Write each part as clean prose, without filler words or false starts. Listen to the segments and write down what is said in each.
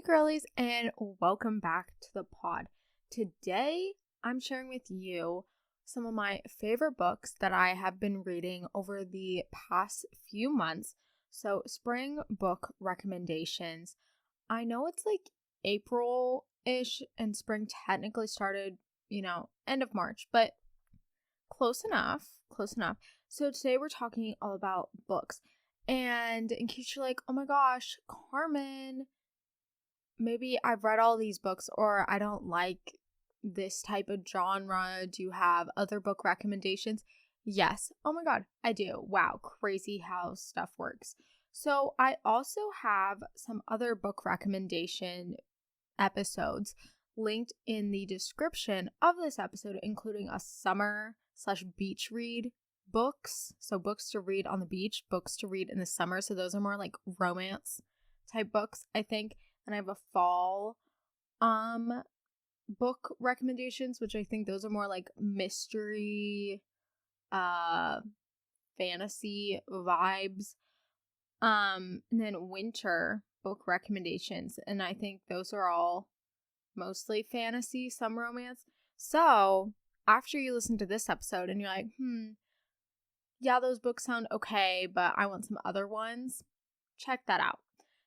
girlies, and welcome back to the pod. Today, I'm sharing with you some of my favorite books that I have been reading over the past few months. So, spring book recommendations. I know it's like April-ish and spring technically started, end of March, but close enough. So, today we're talking all about books. And in case you're like, oh my gosh, Carmen, maybe I've read all these books or I don't like this type of genre. Do you have other book recommendations? Yes. Oh my God, I do. Wow, crazy how stuff works. So I also have some other book recommendation episodes linked in the description of this episode, including a summer/beach read books. So books to read on the beach, books to read in the summer. So those are more like romance type books, I think. And I have a fall book recommendations, which I think those are more like mystery fantasy vibes. And then winter book recommendations, and I think those are all mostly fantasy, some romance. So after you listen to this episode and you're like, yeah, those books sound okay, but I want some other ones, check that out.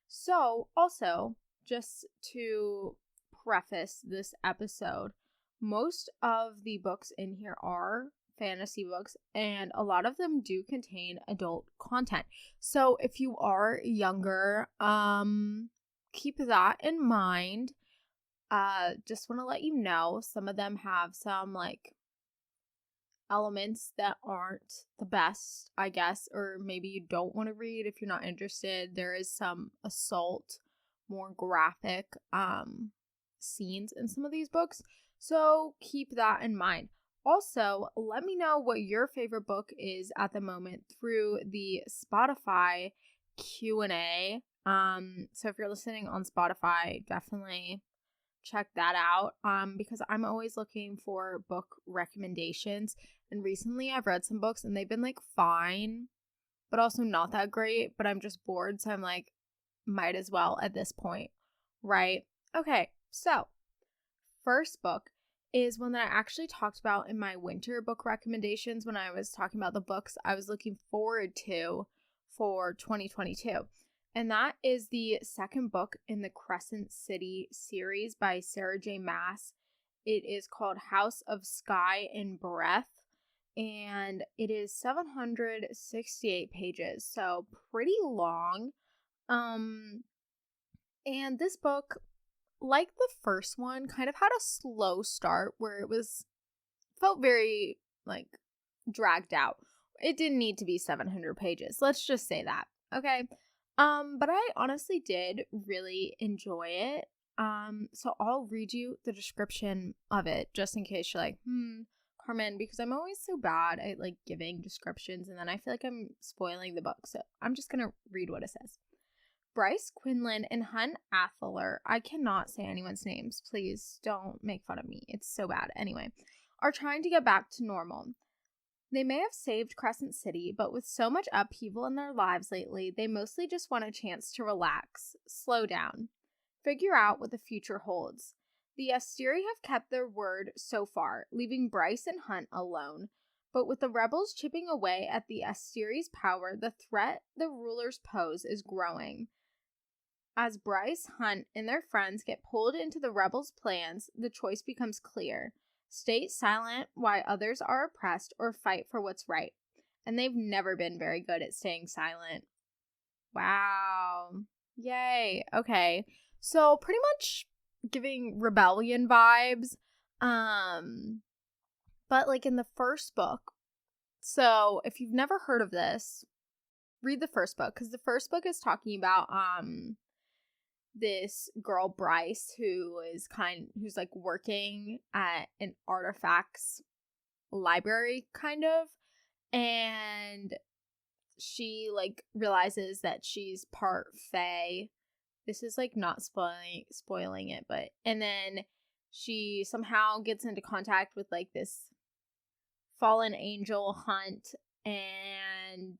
So also, just to preface this episode, most of the books in here are fantasy books, and a lot of them do contain adult content. So if you are younger, keep that in mind. Just want to let you know, some of them have some like elements that aren't the best, I guess, or maybe you don't want to read if you're not interested. There is some assault, more graphic scenes in some of these books, so keep that in mind. Also, let me know what your favorite book is at the moment through the Spotify Q&A. So if you're listening on Spotify, definitely check that out, because I'm always looking for book recommendations. And recently I've read some books and they've been like fine, but also not that great, but I'm just bored, so I'm like, might as well at this point, right? Okay, so first book is one that I actually talked about in my winter book recommendations when I was talking about the books I was looking forward to for 2022. And that is the second book in the Crescent City series by Sarah J. Maas. It is called House of Sky and Breath, and it is 768 pages, so pretty long. And this book, like the first one, kind of had a slow start where it felt very like dragged out. It didn't need to be 700 pages. Let's just say that. Okay. But I honestly did really enjoy it. So I'll read you the description of it just in case you're like, Carmen, because I'm always so bad at like giving descriptions and then I feel like I'm spoiling the book. So I'm just gonna read what it says. Bryce Quinlan and Hunt Athaler, I cannot say anyone's names, please don't make fun of me, it's so bad, anyway, are trying to get back to normal. They may have saved Crescent City, but with so much upheaval in their lives lately, they mostly just want a chance to relax, slow down, figure out what the future holds. The Asteri have kept their word so far, leaving Bryce and Hunt alone. But with the rebels chipping away at the Asteri's power, the threat the rulers pose is growing. As Bryce, Hunt, and their friends get pulled into the rebels' plans, the choice becomes clear. Stay silent while others are oppressed, or fight for what's right. And they've never been very good at staying silent. Wow. Yay. Okay. So pretty much giving rebellion vibes. But like in the first book, so if you've never heard of this, read the first book, because the first book is talking about this girl Bryce who's like working at an artifacts library kind of, and she like realizes that she's part fae. This is like not spoiling it, but and then she somehow gets into contact with like this fallen angel Hunt, and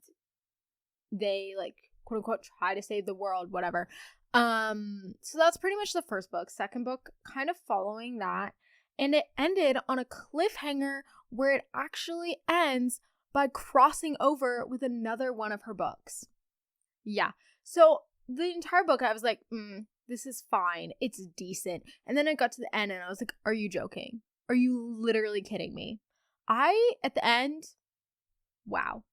they like quote unquote try to save the world, whatever. So that's pretty much the first book. Second book, kind of following that. And it ended on a cliffhanger where it actually ends by crossing over with another one of her books. Yeah. So the entire book, I was like, this is fine. It's decent. And then I got to the end and I was like, are you joking? Are you literally kidding me? At the end, wow.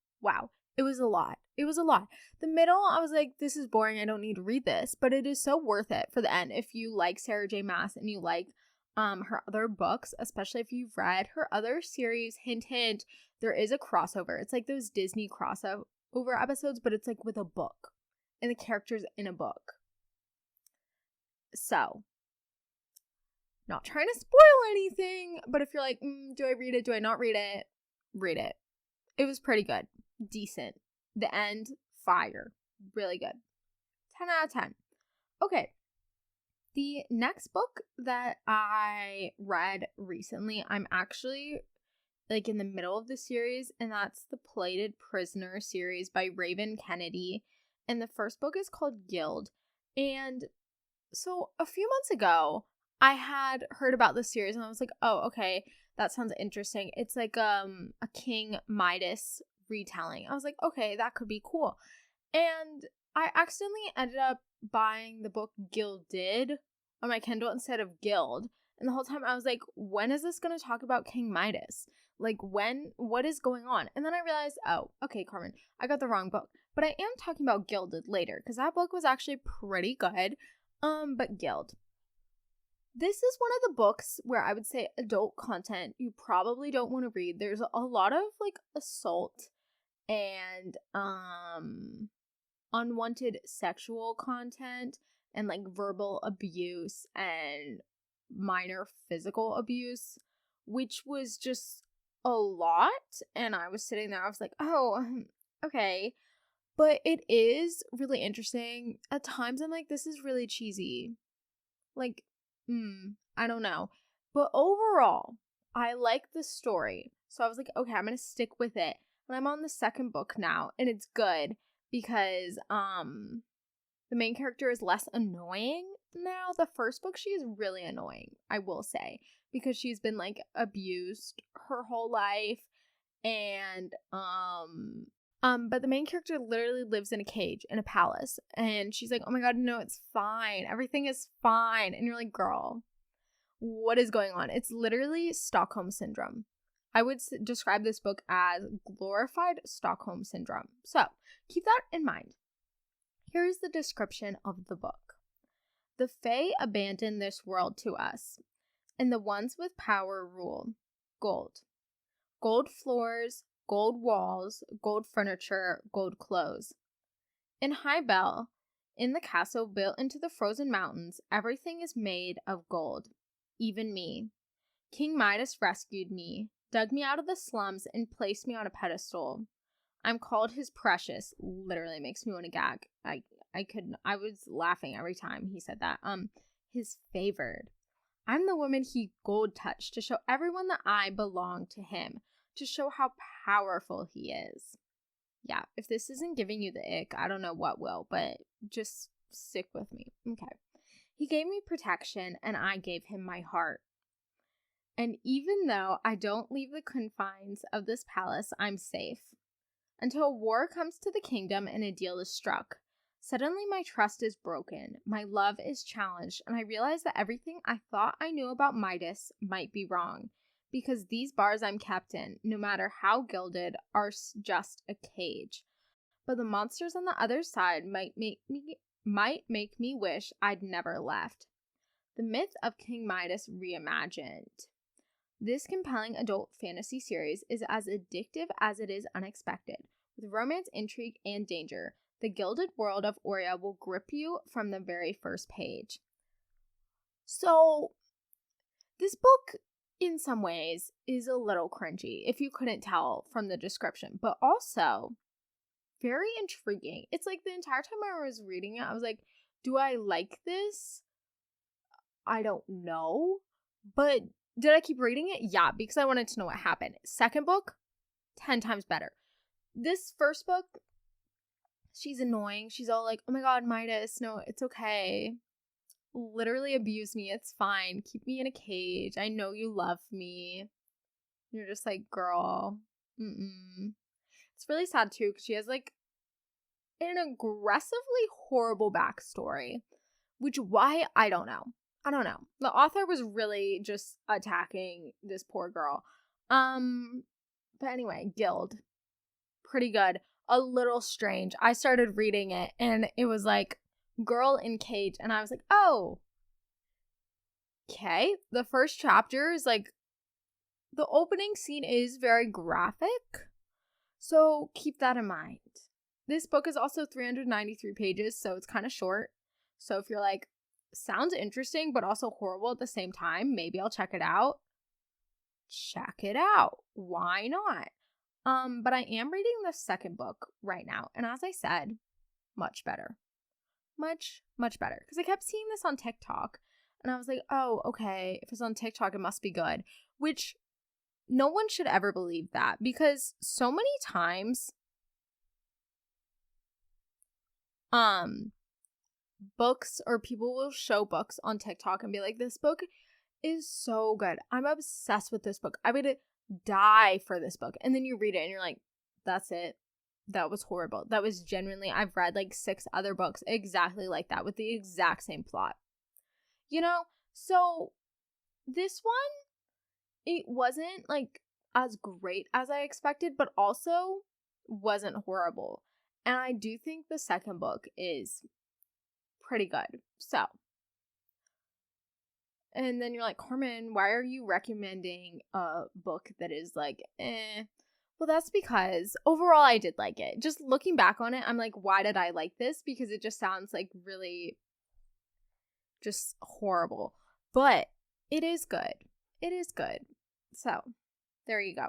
It was a lot. The middle, I was like, this is boring. I don't need to read this. But it is so worth it for the end. If you like Sarah J. Maas and you like her other books, especially if you've read her other series, hint, hint, there is a crossover. It's like those Disney crossover episodes, but it's like with a book. And the characters in a book. So, not trying to spoil anything, but if you're like, do I read it? Do I not read it? Read it. It was pretty good. Decent. The end, fire. Really good. 10 out of 10. Okay. The next book that I read recently, I'm actually like in the middle of the series, and that's the Plated Prisoner series by Raven Kennedy. And the first book is called Guild. And so a few months ago, I had heard about this series and I was like, oh, okay, that sounds interesting. It's like a King Midas retelling. I was like, okay, that could be cool. And I accidentally ended up buying the book Gilded on my Kindle instead of Guild. And the whole time I was like, when is this going to talk about King Midas? Like, what is going on? And then I realized, oh, okay, Carmen, I got the wrong book. But I am talking about Gilded later because that book was actually pretty good. But Guild. This is one of the books where I would say adult content you probably don't want to read. There's a lot of like assault and unwanted sexual content and like verbal abuse and minor physical abuse, which was just a lot. And I was sitting there, I was like, oh, okay. But it is really interesting. At times I'm like, this is really cheesy. Like, I don't know. But overall, I like the story. So I was like, okay, I'm going to stick with it. And I'm on the second book now, and it's good because the main character is less annoying now. The first book, she is really annoying, I will say, because she's been like abused her whole life, and but the main character literally lives in a cage in a palace, and she's like, oh my god, no, it's fine, everything is fine. And you're like, girl, what is going on? It's literally Stockholm Syndrome. I would describe this book as glorified Stockholm Syndrome. So keep that in mind. Here's the description of the book. The Fae abandon this world to us, and the ones with power rule. Gold. Gold floors, gold walls, gold furniture, gold clothes. In High Bell, in the castle built into the frozen mountains, everything is made of gold. Even me. King Midas rescued me, dug me out of the slums, and placed me on a pedestal. I'm called his precious. Literally makes me want to gag. I was laughing every time he said that. His favored. I'm the woman he gold touched to show everyone that I belong to him, to show how powerful he is. Yeah, if this isn't giving you the ick, I don't know what will, but just stick with me. Okay. He gave me protection, and I gave him my heart. And even though I don't leave the confines of this palace, I'm safe. Until war comes to the kingdom and a deal is struck. Suddenly my trust is broken, my love is challenged, and I realize that everything I thought I knew about Midas might be wrong. Because these bars I'm kept in, no matter how gilded, are just a cage. But the monsters on the other side might make me wish I'd never left. The myth of King Midas reimagined. This compelling adult fantasy series is as addictive as it is unexpected. With romance, intrigue, and danger, the gilded world of Aurea will grip you from the very first page. So, this book, in some ways, is a little cringy, if you couldn't tell from the description, but also very intriguing. It's like the entire time I was reading it, I was like, do I like this? I don't know. But did I keep reading it? Yeah, because I wanted to know what happened. Second book, 10 times better. This first book, She's annoying. She's all like, oh my god, Midas, no, it's okay. Literally abuse me. It's fine. Keep me in a cage. I know you love me. You're just like, girl. It's really sad too because she has like an aggressively horrible backstory, which why I don't know. The author was really just attacking this poor girl. But anyway, Guild, pretty good. A little strange. I started reading it and it was like girl in cage, and I was like, oh, okay. The first chapter is like, the opening scene is very graphic, so keep that in mind. This book is also 393 pages, so it's kind of short. So if you're like, sounds interesting but also horrible at the same time, maybe I'll check it out. Check it out. Why not? But I am reading the second book right now, and as I said, much better. Much better. Because I kept seeing this on TikTok, and I was like, oh, okay, if it's on TikTok, it must be good. Which, no one should ever believe that, because so many times, books or people will show books on TikTok and be like, this book is so good. I'm obsessed with this book. I would die for this book. And then you read it and you're like, that's it. That was horrible. That was genuinely, I've read like 6 other books exactly like that with the exact same plot. You know? So this one, it wasn't like as great as I expected, but also wasn't horrible. And I do think the second book is pretty good. So, and then you're like, Carmen, why are you recommending a book that is like, eh? Well, that's because overall I did like it. Just looking back on it, I'm like, why did I like this? Because it just sounds like really just horrible. But it is good. It is good. So, there you go.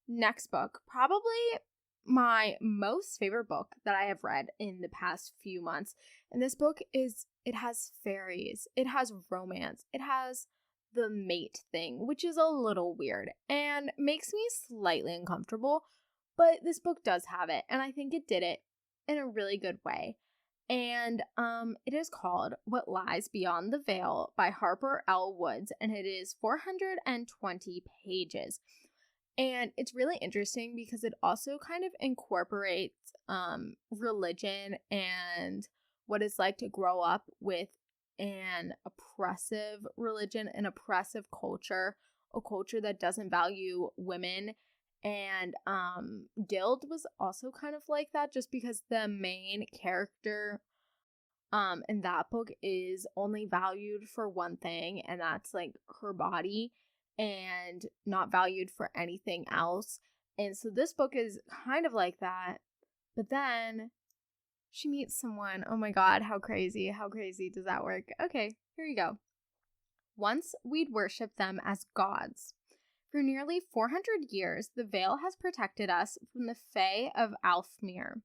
Next book, probably my most favorite book that I have read in the past few months. And this book is, it has fairies, it has romance, it has the mate thing, which is a little weird and makes me slightly uncomfortable. But this book does have it, and I think it did it in a really good way. And it is called What Lies Beyond the Veil by Harper L. Woods, and it is 420 pages. And it's really interesting because it also kind of incorporates religion and what it's like to grow up with an oppressive religion, an oppressive culture, a culture that doesn't value women. And Guild was also kind of like that, just because the main character in that book is only valued for one thing, and that's like her body, and not valued for anything else. And so this book is kind of like that, but then she meets someone. Oh my god, how crazy does that work? Okay, here you go. Once we'd worshipped them as gods. For nearly 400 years, the veil has protected us from the Fae of Alfmere.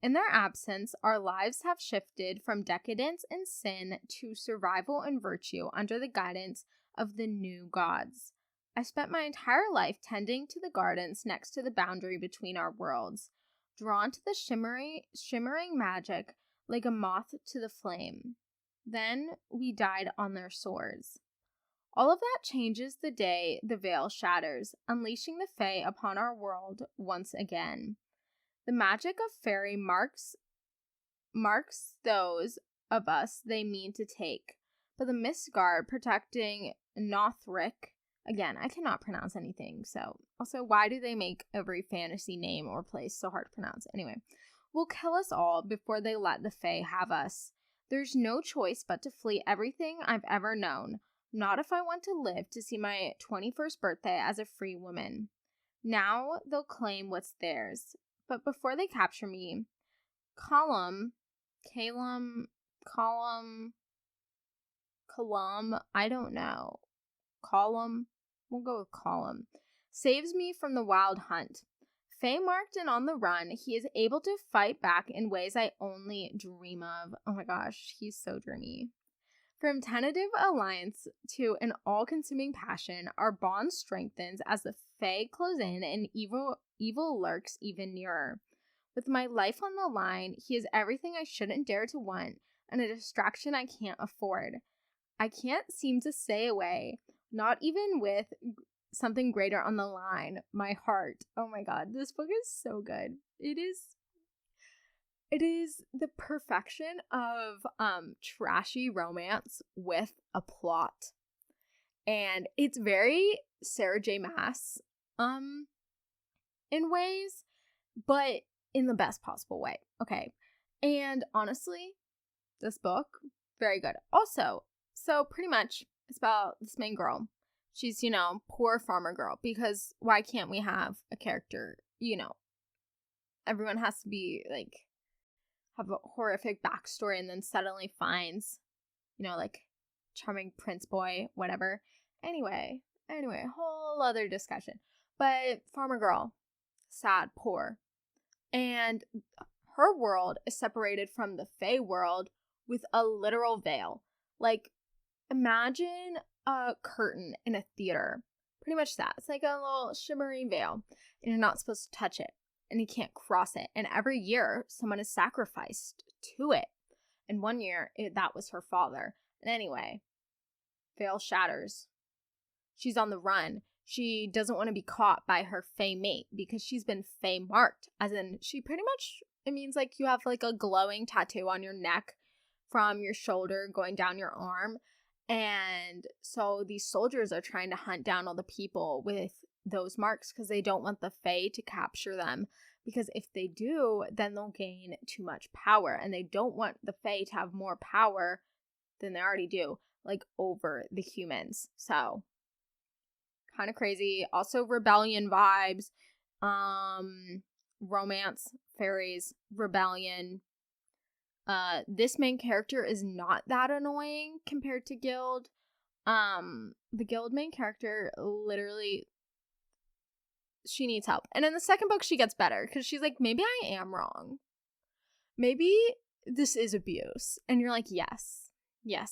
In their absence, our lives have shifted from decadence and sin to survival and virtue under the guidance of the new gods. I spent my entire life tending to the gardens next to the boundary between our worlds, drawn to the shimmering magic like a moth to the flame. Then we died on their swords. All of that changes the day the veil shatters, unleashing the Fae upon our world once again. The magic of fairy marks those of us they mean to take, but the mist guard protecting Nothric, again, I cannot pronounce anything, so also, why do they make every fantasy name or place so hard to pronounce? Anyway, will kill us all before they let the Fae have us. There's no choice but to flee everything I've ever known, not if I want to live to see my 21st birthday as a free woman. Now they'll claim what's theirs. But before they capture me, Colum, I don't know. Colum, we'll go with Colum, saves me from the wild hunt. Fae-marked and on the run, he is able to fight back in ways I only dream of. Oh my gosh, he's so dreamy. From tentative alliance to an all-consuming passion, our bond strengthens as the Fae close in and evil lurks even nearer. With my life on the line, he is everything I shouldn't dare to want and a distraction I can't afford. I can't seem to stay away, not even with something greater on the line, my heart. Oh my god, this book is so good. It is the perfection of trashy romance with a plot. And it's very Sarah J. Maas in ways, but in the best possible way. Okay. And honestly, this book, very good. Also, so pretty much it's about this main girl. She's, poor farmer girl, because why can't we have a character, everyone has to be like, have a horrific backstory and then suddenly finds, like charming prince boy, whatever. Anyway, whole other discussion. But farmer girl, sad, poor. And her world is separated from the Fae world with a literal veil. Like, imagine a curtain in a theater. Pretty much that. It's like a little shimmering veil, and you're not supposed to touch it, and you can't cross it. And every year, someone is sacrificed to it. And one year, that was her father. And anyway, veil shatters. She's on the run. She doesn't want to be caught by her Fae mate because she's been Fae marked. As in, she pretty much, it means like you have like a glowing tattoo on your neck from your shoulder going down your arm. And so these soldiers are trying to hunt down all the people with those marks because they don't want the Fae to capture them. Because if they do, then they'll gain too much power. And they don't want the Fae to have more power than they already do, like over the humans. So kind of crazy. Also rebellion vibes, romance, fairies, rebellion. This main character is not that annoying compared to Guild. The Guild main character literally, she needs help. And in the second book she gets better because she's like, maybe I am wrong. Maybe this is abuse. And you're like, yes,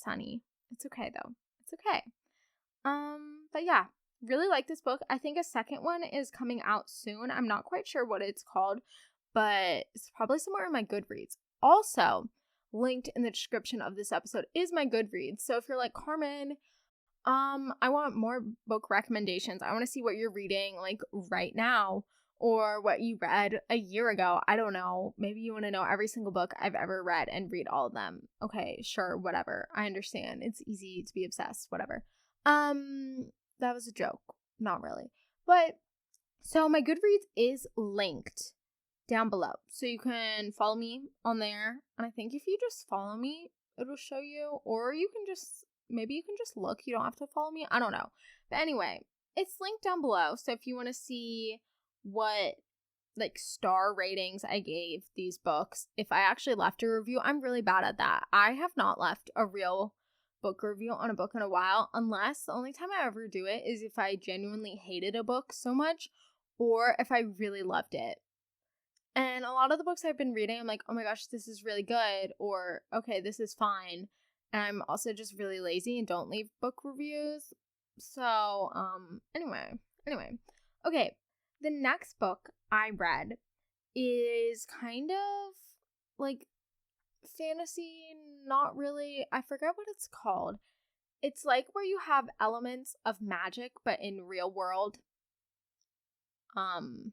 honey. It's okay though. It's okay. But yeah. Really like this book. I think a second one is coming out soon. I'm not quite sure what it's called, but it's probably somewhere in my Goodreads. Also, linked in the description of this episode is my Goodreads. So if you're like, Carmen, I want more book recommendations. I want to see what you're reading like right now or what you read a year ago. I don't know. Maybe you want to know every single book I've ever read and read all of them. Okay, sure, whatever. I understand. It's easy to be obsessed, whatever. That was a joke. Not really. But, so my Goodreads is linked down below. So you can follow me on there. And I think if you just follow me, it'll show you. Or you can just, maybe you can just look. You don't have to follow me. I don't know. But anyway, it's linked down below. So if you want to see what, like, star ratings I gave these books, if I actually left a review, I'm really bad at that. I have not left a real book review on a book in a while, unless the only time I ever do it is if I genuinely hated a book so much or if I really loved it. And a lot of the books I've been reading, I'm like, oh my gosh, this is really good, or okay, this is fine. And I'm also just really lazy and don't leave book reviews. So, anyway. Okay, the next book I read is kind of like fantasy, not really. I forget what it's called. It's like where you have elements of magic but in real world. Surrealism?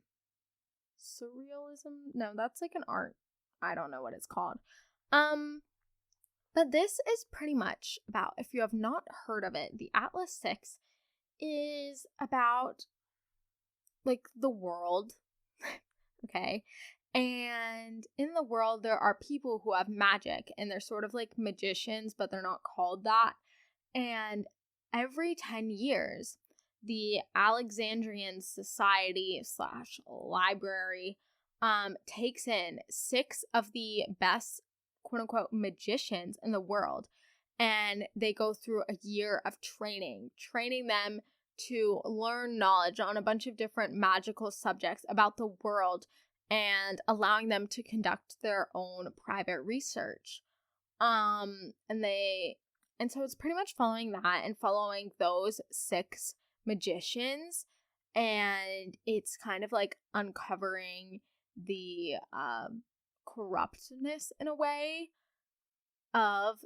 No, that's like an art. I don't know what it's called. But this is pretty much about, if you have not heard of it, the Atlas 6 is about like the world. Okay. And in the world, there are people who have magic, and they're sort of like magicians, but they're not called that. And every 10 years, the Alexandrian Society / library takes in 6 of the best, quote unquote, magicians in the world. And they go through a year of training them to learn knowledge on a bunch of different magical subjects about the world, and allowing them to conduct their own private research. And so it's pretty much following that and following those 6 magicians, and it's kind of like uncovering the corruptness in a way of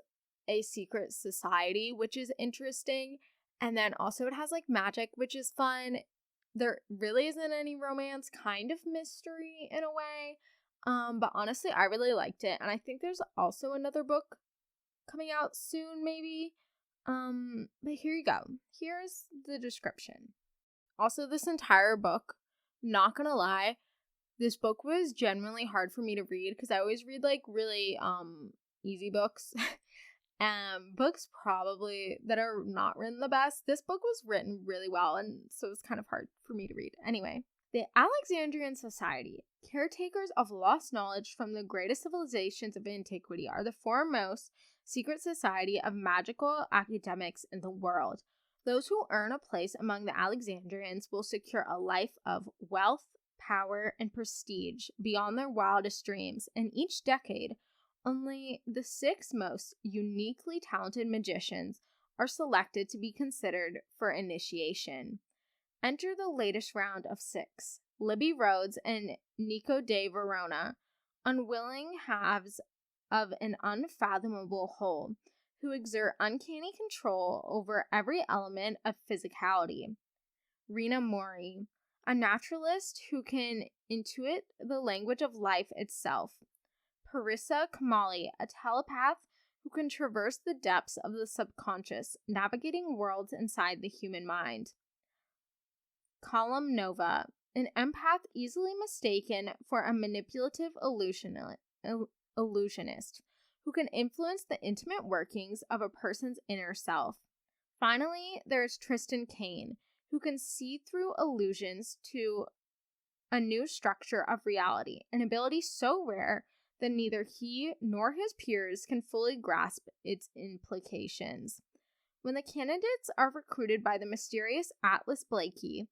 a secret society, which is interesting. And then also it has like magic, which is fun. There really isn't any romance, kind of mystery in a way. But honestly, I really liked it. And I think there's also another book coming out soon, maybe. But here you go. Here's the description. Also, this entire book, not gonna lie, this book was genuinely hard for me to read because I always read like really easy books. Books probably that are not written the best. This book was written really well, and so it was kind of hard for me to read. Anyway, the Alexandrian Society, caretakers of lost knowledge from the greatest civilizations of antiquity, are the foremost secret society of magical academics in the world. Those who earn a place among the Alexandrians will secure a life of wealth, power, and prestige beyond their wildest dreams, and each decade, only the 6 most uniquely talented magicians are selected to be considered for initiation. Enter the latest round of 6. Libby Rhodes and Nico de Verona, unwilling halves of an unfathomable whole, who exert uncanny control over every element of physicality. Rena Mori, a naturalist who can intuit the language of life itself. Parissa Kamali, a telepath who can traverse the depths of the subconscious, navigating worlds inside the human mind. Colum Nova, an empath easily mistaken for a manipulative illusionist who can influence the intimate workings of a person's inner self. Finally, there is Tristan Kane, who can see through illusions to a new structure of reality, an ability so rare that neither he nor his peers can fully grasp its implications. When the candidates are recruited by the mysterious Atlas Blakely,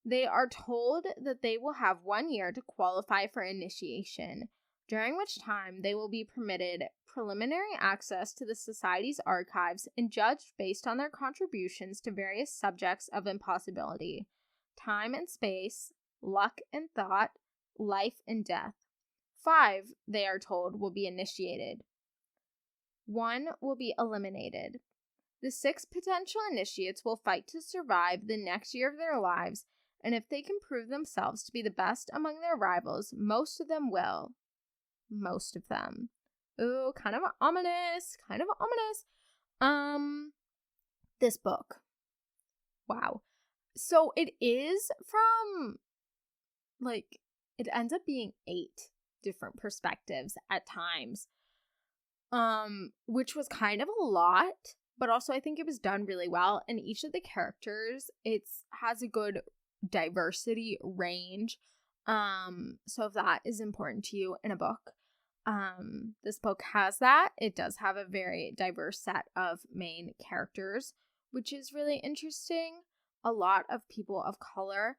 they are told that they will have 1 year to qualify for initiation, during which time they will be permitted preliminary access to the Society's archives and judged based on their contributions to various subjects of impossibility: time and space, luck and thought, life and death. 5, they are told, will be initiated. 1 will be eliminated. The 6 potential initiates will fight to survive the next year of their lives, and if they can prove themselves to be the best among their rivals, most of them will. Most of them. Ooh, kind of ominous. This book. Wow. So it is from, like, it ends up being 8 different perspectives at times. Which was kind of a lot, but also I think it was done really well. And each of the characters, has a good diversity range. So if that is important to you in a book, this book has that. It does have a very diverse set of main characters, which is really interesting. A lot of people of color,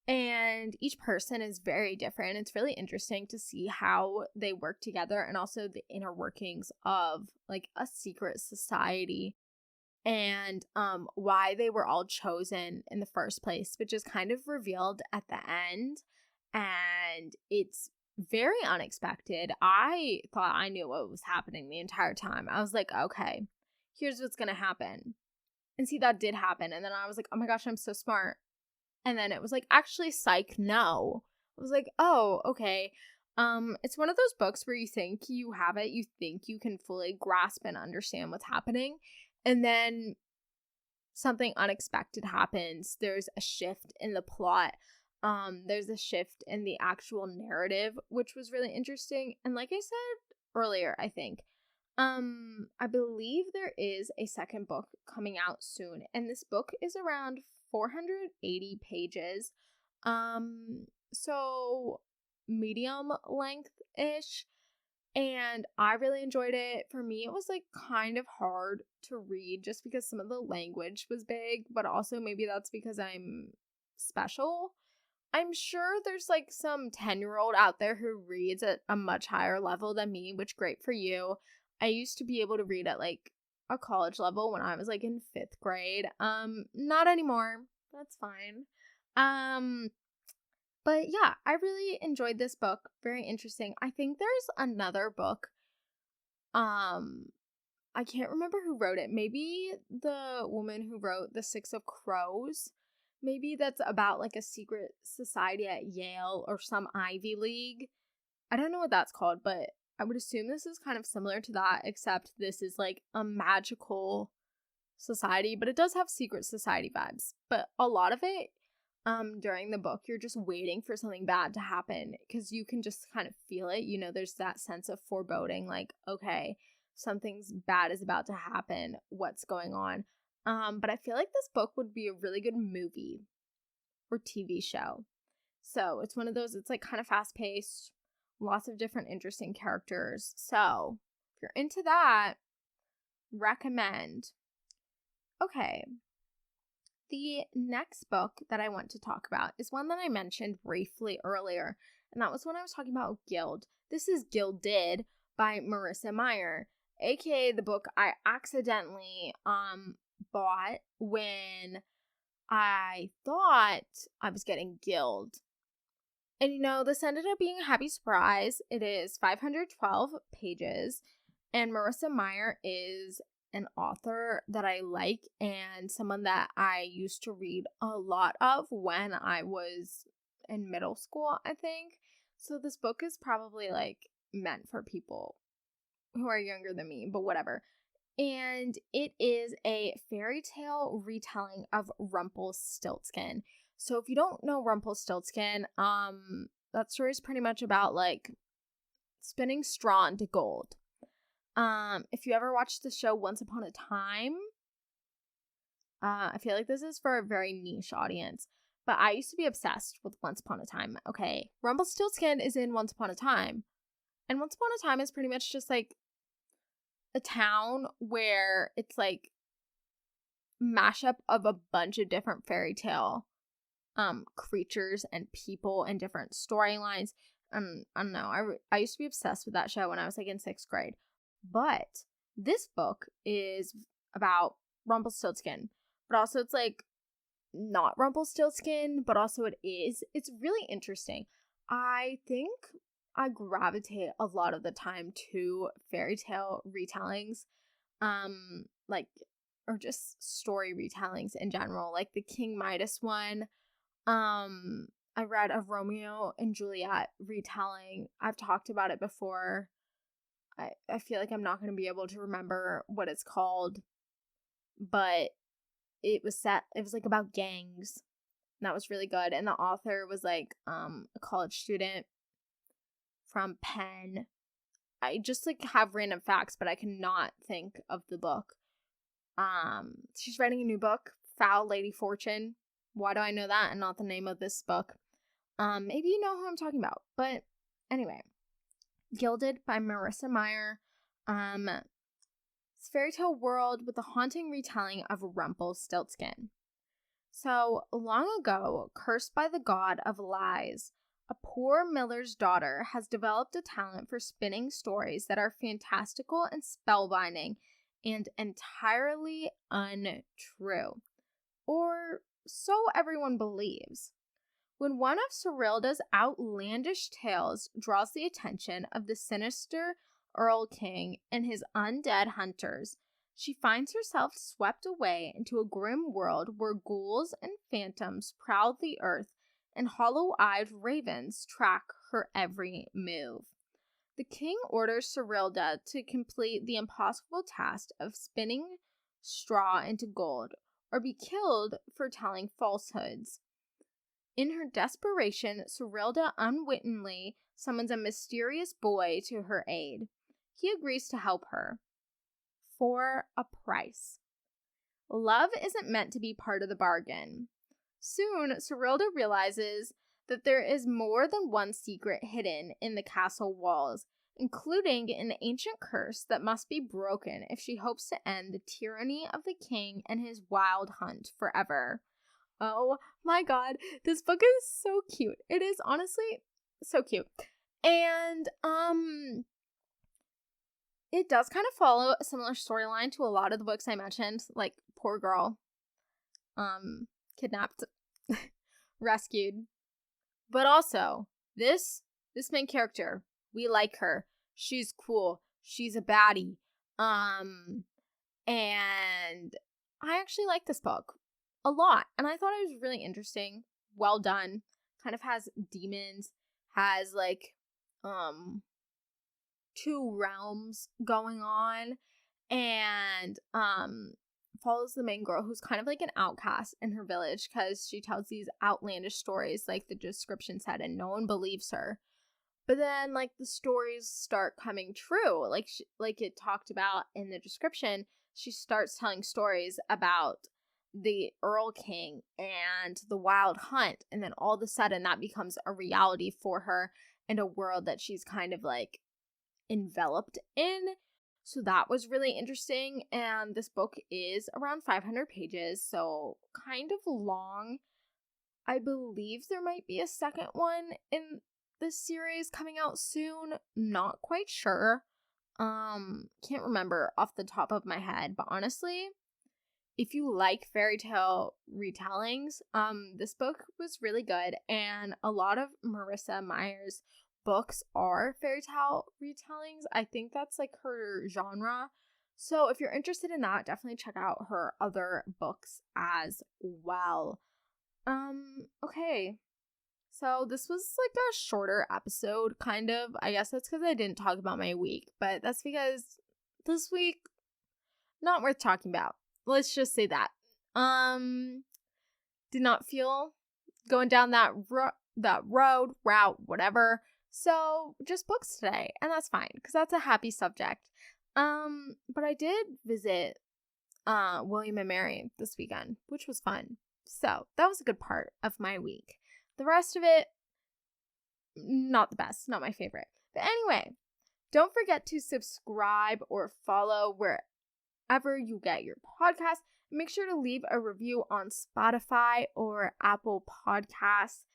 and each person is very different. It's really interesting to see how they work together, and also the inner workings of like a secret society, and why they were all chosen in the first place, which is kind of revealed at the end. And it's very unexpected. I thought I knew what was happening the entire time. I was like, okay, here's what's gonna happen. And see, that did happen. And then I was like, oh my gosh, I'm so smart. And then it was like, actually, psych, no. I was like, oh, okay. It's one of those books where you think you have it, you think you can fully grasp and understand what's happening, and then something unexpected happens. There's a shift in the plot. There's a shift in the actual narrative, which was really interesting. And like I said earlier, I think, I believe there is a second book coming out soon, and this book is around 480 pages. So medium length-ish, and I really enjoyed it. For me, it was like kind of hard to read just because some of the language was big, but also maybe that's because I'm special. I'm sure there's like some 10-year-old out there who reads at a much higher level than me, which great for you. I used to be able to read at like a college level when I was like in 5th grade. Not anymore. That's fine. But But yeah, I really enjoyed this book. Very interesting. I think there's another book. I can't remember who wrote it. Maybe the woman who wrote The Six of Crows. Maybe that's about like a secret society at Yale or some Ivy League. I don't know what that's called, but I would assume this is kind of similar to that, except this is like a magical society, but it does have secret society vibes. But a lot of it, during the book, you're just waiting for something bad to happen because you can just kind of feel it. You know, there's that sense of foreboding, like, okay, something's bad is about to happen. What's going on? But I feel like this book would be a really good movie or TV show. So it's one of those, it's like kind of fast paced, lots of different interesting characters. So if you're into that, recommend. Okay. The next book that I want to talk about is one that I mentioned briefly earlier, and that was when I was talking about Guild. This is Gilded by Marissa Meyer, aka the book I accidentally bought when I thought I was getting Guild. And you know, this ended up being a happy surprise. It is 512 pages, and Marissa Meyer is an author that I like and someone that I used to read a lot of when I was in middle school, I think. So this book is probably like meant for people who are younger than me, but whatever. And it is a fairy tale retelling of Rumpelstiltskin. So if you don't know Rumpelstiltskin, that story is pretty much about like spinning straw into gold. If you ever watched the show Once Upon a Time, I feel like this is for a very niche audience, but I used to be obsessed with Once Upon a Time. Okay, Rumpelstiltskin is in Once Upon a Time, and Once Upon a Time is pretty much just like a town where it's like mashup of a bunch of different fairy tale creatures and people and different storylines. I don't know. I used to be obsessed with that show when I was like in 6th grade. But this book is about Rumpelstiltskin, but also it's like not Rumpelstiltskin, but also it is. It's really interesting. I think I gravitate a lot of the time to fairy tale retellings, like, or just story retellings in general, like the King Midas one. I read a Romeo and Juliet retelling. I've talked about it before. I feel like I'm not going to be able to remember what it's called, but it was like about gangs, and that was really good, and the author was like a college student from Penn. I just like have random facts, but I cannot think of the book. She's writing a new book, Foul Lady Fortune. Why do I know that and not the name of this book? Maybe you know who I'm talking about, but anyway. Gilded by Marissa Meyer. It's fairy tale world with a haunting retelling of Rumpelstiltskin. So, long ago, cursed by the god of lies, a poor miller's daughter has developed a talent for spinning stories that are fantastical and spellbinding and entirely untrue. Or so everyone believes. When one of Serilda's outlandish tales draws the attention of the sinister Earl King and his undead hunters, she finds herself swept away into a grim world where ghouls and phantoms prowl the earth and hollow-eyed ravens track her every move. The king orders Serilda to complete the impossible task of spinning straw into gold or be killed for telling falsehoods. In her desperation, Serilda unwittingly summons a mysterious boy to her aid. He agrees to help her. For a price. Love isn't meant to be part of the bargain. Soon, Serilda realizes that there is more than one secret hidden in the castle walls, including an ancient curse that must be broken if she hopes to end the tyranny of the king and his wild hunt forever. Oh my god, this book is so cute. It is honestly so cute. And it does kind of follow a similar storyline to a lot of the books I mentioned, like poor girl, kidnapped, rescued, But also, this main character, we like her. She's cool. She's a baddie. And I actually like this book a lot. And I thought it was really interesting. Well done. Kind of has demons. Has like, 2 realms going on. And, follows the main girl who's kind of like an outcast in her village because she tells these outlandish stories like the description said, and no one believes her. But then like the stories start coming true, like it talked about in the description. She starts telling stories about the Earl King and the Wild Hunt, and then all of a sudden that becomes a reality for her and a world that she's kind of like enveloped in. So that was really interesting, and this book is around 500 pages, so kind of long. I believe there might be a second one in this series coming out soon. Not quite sure. Can't remember off the top of my head, but honestly, if you like fairy tale retellings, this book was really good, and a lot of Marissa Meyer's books are fairy tale retellings. I think that's like her genre. So if you're interested in that, definitely check out her other books as well. Okay. So this was like a shorter episode, kind of. I guess that's because I didn't talk about my week, but that's because this week, not worth talking about. Let's just say that. Did not feel going down that route, whatever. So just books today, and that's fine because that's a happy subject. But I did visit William and Mary this weekend, which was fun. So that was a good part of my week. The rest of it, not the best, not my favorite. But anyway, don't forget to subscribe or follow wherever you get your podcast. Make sure to leave a review on Spotify or Apple Podcasts.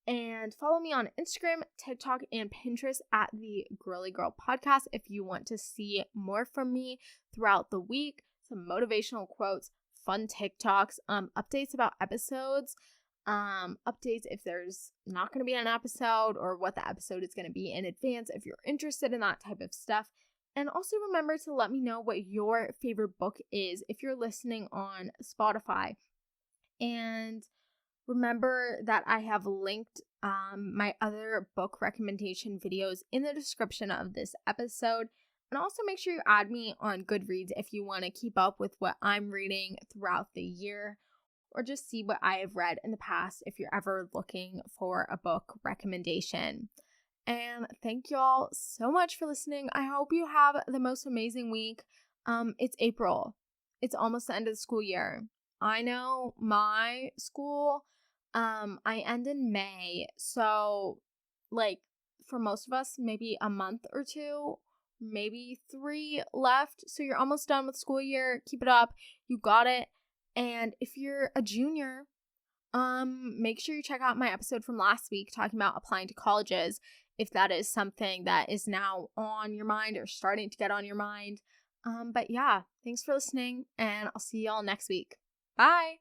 And follow me on Instagram, TikTok, and Pinterest at the Girly Girl Podcast if you want to see more from me throughout the week. Some motivational quotes, fun TikToks, updates about episodes, updates if there's not going to be an episode or what the episode is going to be in advance if you're interested in that type of stuff. And also remember to let me know what your favorite book is if you're listening on Spotify. And remember that I have linked my other book recommendation videos in the description of this episode. And also make sure you add me on Goodreads if you want to keep up with what I'm reading throughout the year, or just see what I have read in the past if you're ever looking for a book recommendation. And thank y'all so much for listening. I hope you have the most amazing week. It's April. It's almost the end of the school year. I know my school, I end in May. So, like, for most of us, maybe a month or 2, maybe 3 left. So you're almost done with school year. Keep it up. You got it. And if you're a junior, make sure you check out my episode from last week talking about applying to colleges, if that is something that is now on your mind or starting to get on your mind. But yeah, thanks for listening, and I'll see y'all next week. Bye!